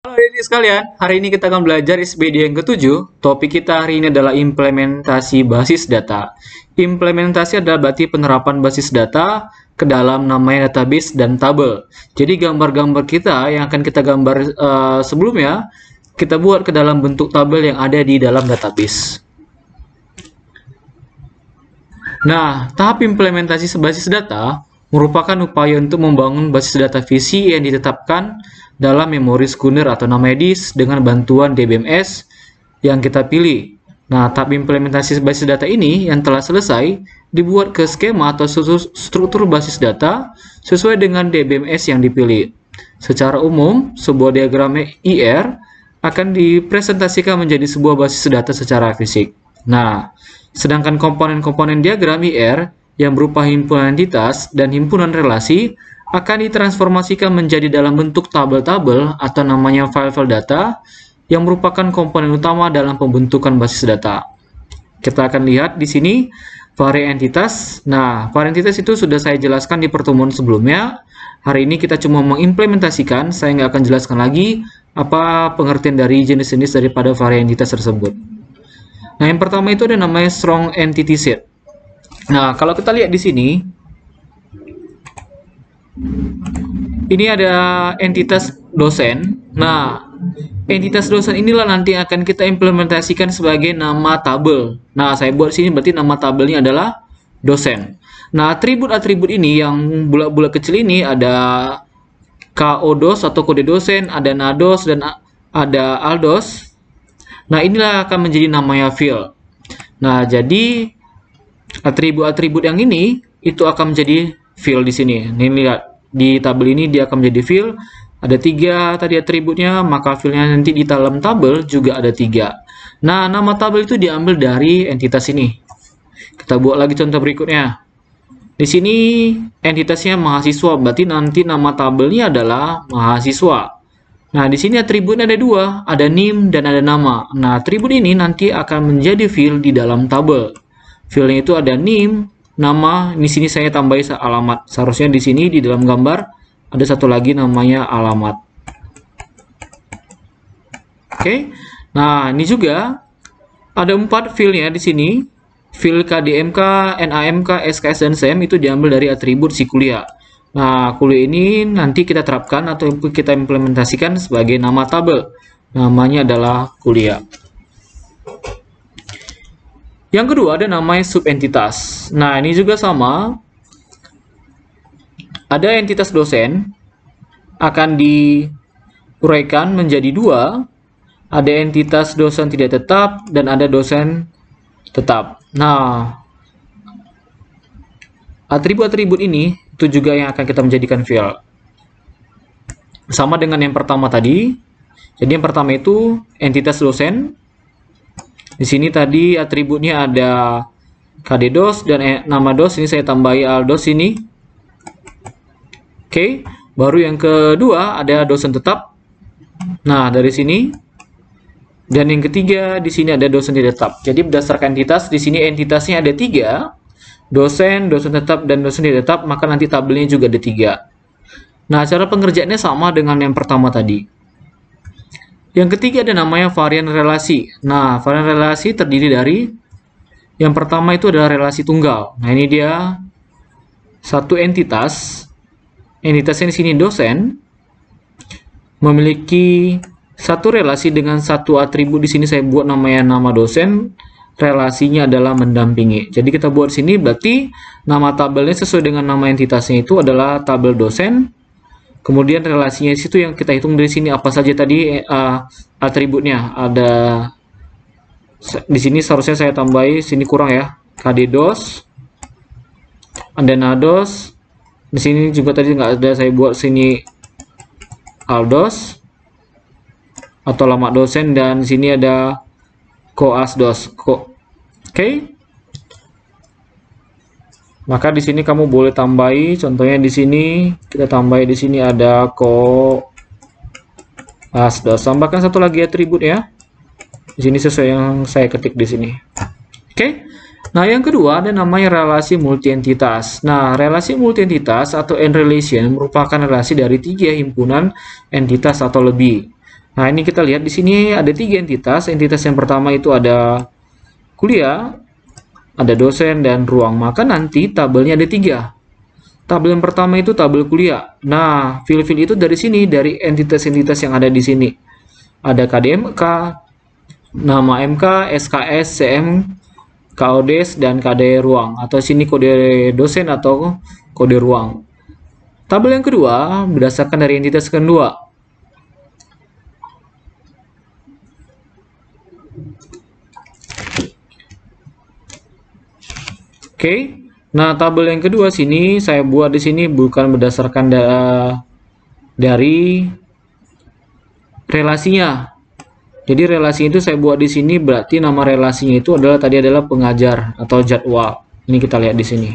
Halo adik sekalian, hari ini kita akan belajar SPD yang ke-7. Topik kita hari ini adalah implementasi basis data. Implementasi adalah berarti penerapan basis data ke dalam namanya database dan tabel. Jadi gambar-gambar kita yang akan kita gambar sebelumnya, kita buat ke dalam bentuk tabel yang ada di dalam database. Nah, tahap implementasi basis data merupakan upaya untuk membangun basis data visi yang ditetapkan dalam memori schooner atau nama disk dengan bantuan DBMS yang kita pilih. Nah, tahap implementasi basis data ini yang telah selesai dibuat ke skema atau struktur basis data sesuai dengan DBMS yang dipilih. Secara umum, sebuah diagram IR akan dipresentasikan menjadi sebuah basis data secara fisik. Nah, sedangkan komponen-komponen diagram IR yang berupa himpunan entitas dan himpunan relasi akan ditransformasikan menjadi dalam bentuk tabel-tabel atau namanya file-file data yang merupakan komponen utama dalam pembentukan basis data. Kita akan lihat di sini varian entitas. Nah, varian entitas itu sudah saya jelaskan di pertemuan sebelumnya. Hari ini kita cuma mengimplementasikan, saya nggak akan jelaskan lagi apa pengertian dari jenis-jenis daripada varian entitas tersebut. Nah, yang pertama itu ada namanya strong entity set. Nah, kalau kita lihat di sini, ini ada entitas dosen. Nah, entitas dosen inilah nanti akan kita implementasikan sebagai nama tabel. Nah, saya buat sini berarti nama tabelnya adalah dosen. Nah, atribut-atribut ini yang bulat-bulat kecil ini ada KODOS atau kode dosen, ada NADOS dan ada ALDOS. Nah, inilah akan menjadi namanya field. Nah, jadi atribut-atribut yang ini itu akan menjadi field di sini. Ini lihat di tabel ini dia akan menjadi field. Ada 3 tadi atributnya, maka fieldnya nanti di dalam tabel juga ada 3. Nah, nama tabel itu diambil dari entitas ini. Kita buat lagi contoh berikutnya. Di sini entitasnya mahasiswa, berarti nanti nama tabelnya adalah mahasiswa. Nah, di sini atributnya ada 2, ada NIM dan ada nama. Nah, atribut ini nanti akan menjadi field di dalam tabel. Fieldnya itu ada NIM, nama, di sini saya tambahin alamat. Seharusnya di sini di dalam gambar ada satu lagi namanya alamat. Oke. Nah, ini juga ada 4 fieldnya di sini. Field KDMK, NAMK, SKS dan SEM itu diambil dari atribut si kuliah. Nah, kuliah ini nanti kita terapkan atau kita implementasikan sebagai nama tabel. Namanya adalah kuliah. Yang kedua ada namanya subentitas. Nah, ini juga sama. Ada entitas dosen akan diuraikan menjadi 2. Ada entitas dosen tidak tetap dan ada dosen tetap. Nah, atribut-atribut ini itu juga yang akan kita menjadikan field. Sama dengan yang pertama tadi. Jadi yang pertama itu entitas dosen. Di sini tadi atributnya ada KDDOS dan nama DOS, ini saya tambahi ALDOS ini. Oke, baru yang kedua ada dosen tetap. Nah, dari sini. Dan yang ketiga di sini ada dosen tidak tetap. Jadi berdasarkan entitas, di sini entitasnya ada 3. Dosen, dosen tetap, dan dosen tidak tetap, maka nanti tabelnya juga ada 3. Nah, cara pengerjaannya sama dengan yang pertama tadi. Yang ketiga ada namanya varian relasi. Nah, varian relasi terdiri dari yang pertama itu adalah relasi tunggal. Nah, ini dia satu entitas. Entitasnya di sini dosen memiliki satu relasi dengan satu atribut. Di sini saya buat namanya nama dosen. Relasinya adalah mendampingi. Jadi kita buat sini berarti nama tabelnya sesuai dengan nama entitasnya itu adalah tabel dosen. Kemudian relasinya di situ yang kita hitung dari sini apa saja tadi atributnya. Ada di sini seharusnya saya tambahi, sini kurang ya. KDDOS, ada NADOS. Di sini juga tadi nggak ada, saya buat sini ALDOS atau alamat dosen, dan di sini ada KOASDOS. Oke. Maka di sini kamu boleh tambahi, contohnya di sini kita tambahi, di sini ada KOASDOS. Tambahkan satu lagi atribut ya. Di sini sesuai yang saya ketik di sini. Oke. Nah, yang kedua ada namanya relasi multi entitas. Nah, relasi multi entitas atau end relation merupakan relasi dari 3 himpunan entitas atau lebih. Nah, ini kita lihat di sini ada 3 entitas. Entitas yang pertama itu ada kuliah, ada dosen, dan ruang. Maka nanti tabelnya ada 3. Tabel yang pertama itu tabel kuliah. Nah, file-file itu dari sini, dari entitas-entitas yang ada di sini. Ada KDMK, nama MK, SKS, CM, KODES, dan KD ruang. Atau sini kode dosen atau kode ruang. Tabel yang kedua berdasarkan dari entitas kedua. Oke. Nah, tabel yang kedua sini saya buat di sini bukan berdasarkan dari relasinya. Jadi relasi itu saya buat di sini berarti nama relasinya itu adalah tadi adalah pengajar atau jadwal. Ini kita lihat di sini.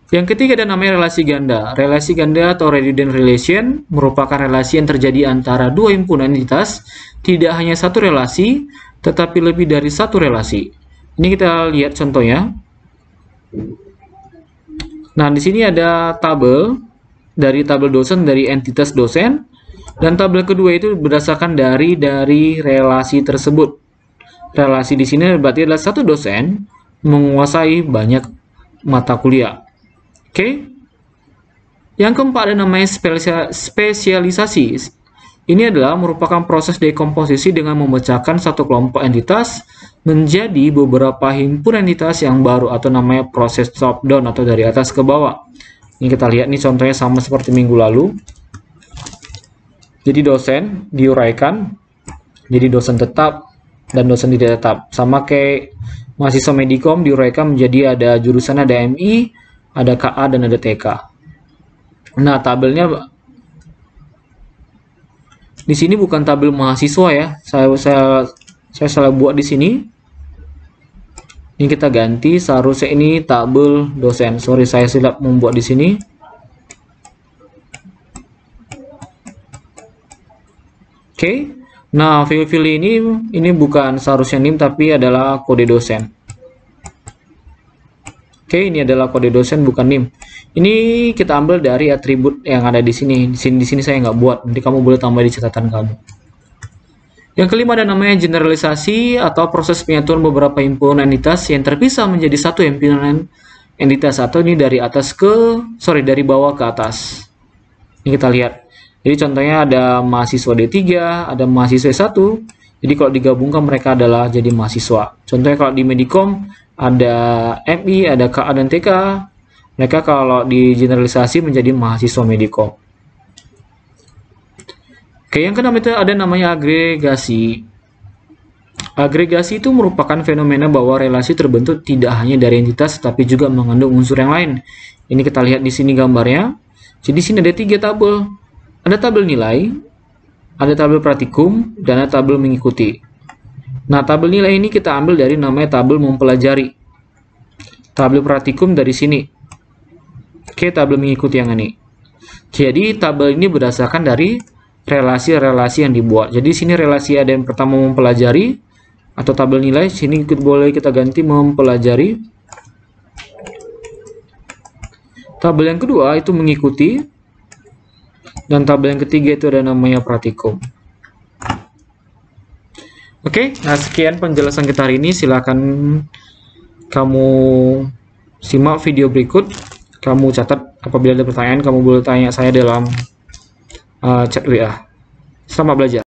Yang ketiga ada namanya relasi ganda. Relasi ganda atau redundant relation merupakan relasi yang terjadi antara dua himpunan entitas, tidak hanya satu relasi, tetapi lebih dari satu relasi. Ini kita lihat contohnya. Nah, di sini ada tabel dari tabel dosen dari entitas dosen, dan tabel kedua itu berdasarkan dari relasi tersebut. Relasi di sini berarti adalah satu dosen menguasai banyak mata kuliah. Oke. Yang keempat ada namanya spesialisasi. Ini adalah merupakan proses dekomposisi dengan memecahkan satu kelompok entitas menjadi beberapa himpunan entitas yang baru, atau namanya proses top down atau dari atas ke bawah. Ini kita lihat nih contohnya sama seperti minggu lalu. Jadi dosen diuraikan jadi dosen tetap dan dosen tidak tetap. Sama kayak mahasiswa Medikom diuraikan menjadi ada jurusan, ada MI, ada KA, dan ada TK. Nah, tabelnya di sini bukan tabel mahasiswa ya. Saya salah buat di sini. Ini kita ganti, seharusnya ini tabel dosen. Sorry, saya silap membuat di sini. Oke. Nah, file-file ini bukan seharusnya NIM tapi adalah kode dosen. Oke, ini adalah kode dosen bukan NIM. Ini kita ambil dari atribut yang ada di sini. Di sini saya nggak buat. Nanti kamu boleh tambah di catatan kamu. Yang kelima ada namanya generalisasi atau proses penyatuan beberapa himpunan entitas yang terpisah menjadi satu himpunan entitas, atau ini dari dari bawah ke atas. Ini kita lihat. Jadi contohnya ada mahasiswa D3, ada mahasiswa S1. Jadi kalau digabungkan mereka adalah jadi mahasiswa. Contohnya kalau di Medikom ada MI, ada KA dan TK. Mereka kalau di generalisasi menjadi mahasiswa Medikom. Oke, yang keenam itu ada namanya agregasi. Agregasi itu merupakan fenomena bahwa relasi terbentuk tidak hanya dari entitas tapi juga mengandung unsur yang lain. Ini kita lihat di sini gambarnya. Jadi di sini ada 3 tabel. Ada tabel nilai, ada tabel praktikum, dan ada tabel mengikuti. Nah, tabel nilai ini kita ambil dari namanya tabel mempelajari. Tabel praktikum dari sini. Oke, tabel mengikuti yang ini. Jadi tabel ini berdasarkan dari relasi-relasi yang dibuat. Jadi sini relasi ada yang pertama mempelajari atau tabel nilai, sini boleh kita ganti mempelajari. Tabel yang kedua itu mengikuti, dan tabel yang ketiga itu ada namanya praktikum. Oke, nah sekian penjelasan kita hari ini. Silakan kamu simak video berikut. Kamu catat, apabila ada pertanyaan kamu boleh tanya saya dalam chat WA. Selamat belajar.